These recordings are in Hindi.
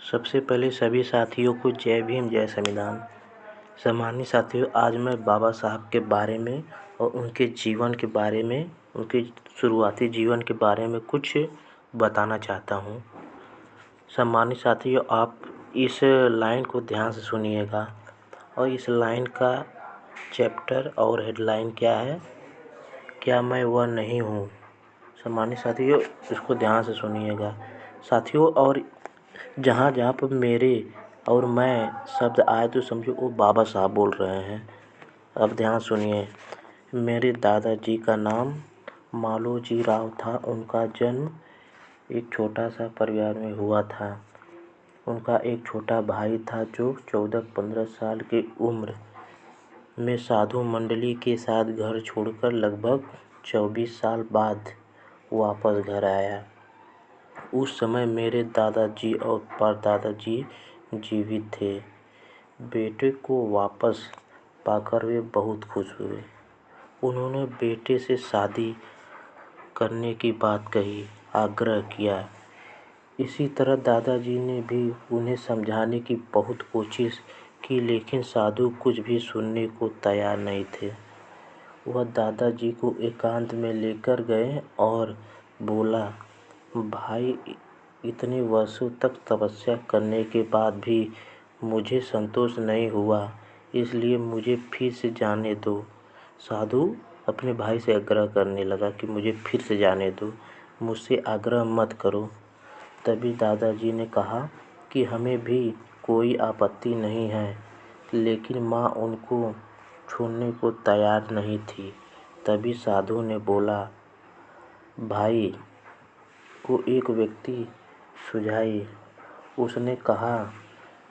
सबसे पहले सभी साथियों को जय भीम, जय संविधान। सम्मानित साथियों, आज मैं बाबा साहब के बारे में और उनके जीवन के बारे में, उनके शुरुआती जीवन के बारे में कुछ बताना चाहता हूँ। सम्मानित साथियों, आप इस लाइन को ध्यान से सुनिएगा और इस लाइन का चैप्टर और हेडलाइन क्या है? क्या मैं वह नहीं हूँ। सम्मानित साथियों, इसको ध्यान से सुनिएगा साथियों। और जहाँ जहाँ पर मेरे और मैं शब्द आए तो समझो वो बाबा साहब बोल रहे हैं। अब ध्यान सुनिए। मेरे दादाजी का नाम मालोजी राव था। उनका जन्म एक छोटा सा परिवार में हुआ था। उनका एक छोटा भाई था जो 14-15 साल की उम्र में साधु मंडली के साथ घर छोड़कर लगभग 24 साल बाद वापस घर आया। उस समय मेरे दादाजी और परदादाजी जीवित थे। बेटे को वापस पाकर वे बहुत खुश हुए। उन्होंने बेटे से शादी करने की बात कही, आग्रह किया। इसी तरह दादाजी ने भी उन्हें समझाने की बहुत कोशिश की, लेकिन साधु कुछ भी सुनने को तैयार नहीं थे। वह दादाजी को एकांत में लेकर गए और बोला, भाई, इतने वर्षों तक तपस्या करने के बाद भी मुझे संतोष नहीं हुआ, इसलिए मुझे फिर से जाने दो। साधु अपने भाई से आग्रह करने लगा कि मुझे फिर से जाने दो, मुझसे आग्रह मत करो। तभी दादाजी ने कहा कि हमें भी कोई आपत्ति नहीं है, लेकिन माँ उनको छोड़ने को तैयार नहीं थी। तभी साधु ने बोला, भाई को एक व्यक्ति सुझाई। उसने कहा,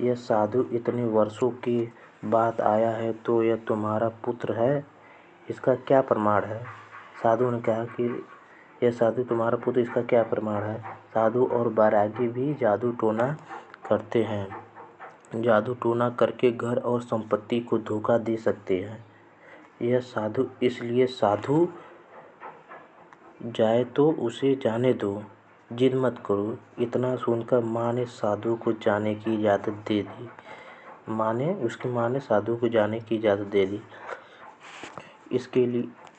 यह साधु इतने वर्षों के बाद आया है तो यह तुम्हारा पुत्र है, इसका क्या प्रमाण है? साधु ने कहा कि यह साधु तुम्हारा पुत्र, इसका क्या प्रमाण है? साधु और बैरागी भी जादू टोना करते हैं। जादू टोना करके घर और संपत्ति को धोखा दे सकते हैं। यह साधु, इसलिए साधु जाए तो उसे जाने दो, जिद मत करो। इतना सुनकर माँ ने साधु को जाने की इजाज़त दे दी। उसकी माँ ने साधु को जाने की इजाज़त दे दी।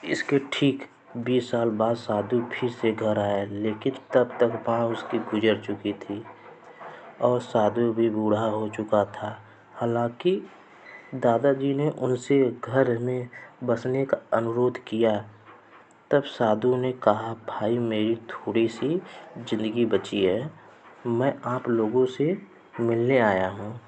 इसके ठीक 20 साल बाद साधु फिर से घर आया, लेकिन तब तक माँ उसकी गुजर चुकी थी और साधु भी बूढ़ा हो चुका था। हालांकि दादाजी ने उनसे घर में बसने का अनुरोध किया। तब साधु ने कहा, भाई, मेरी थोड़ी सी ज़िंदगी बची है, मैं आप लोगों से मिलने आया हूँ।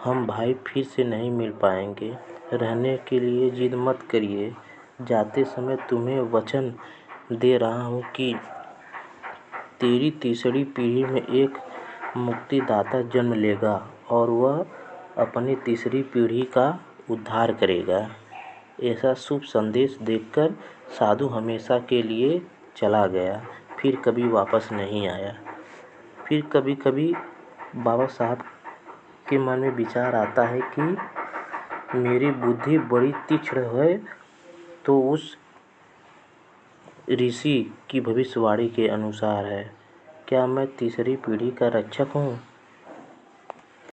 हम भाई फिर से नहीं मिल पाएंगे। रहने के लिए जिद मत करिए। जाते समय तुम्हें वचन दे रहा हूँ कि तेरी तीसरी पीढ़ी में एक मुक्तिदाता जन्म लेगा और वह अपनी तीसरी पीढ़ी का उद्धार करेगा। ऐसा शुभ संदेश देकर साधु हमेशा के लिए चला गया, फिर कभी वापस नहीं आया। फिर कभी कभी बाबा साहब के मन में विचार आता है कि मेरी बुद्धि बड़ी तीक्ष्ण है, तो उस ऋषि की भविष्यवाणी के अनुसार है, क्या मैं तीसरी पीढ़ी का रक्षक हूँ?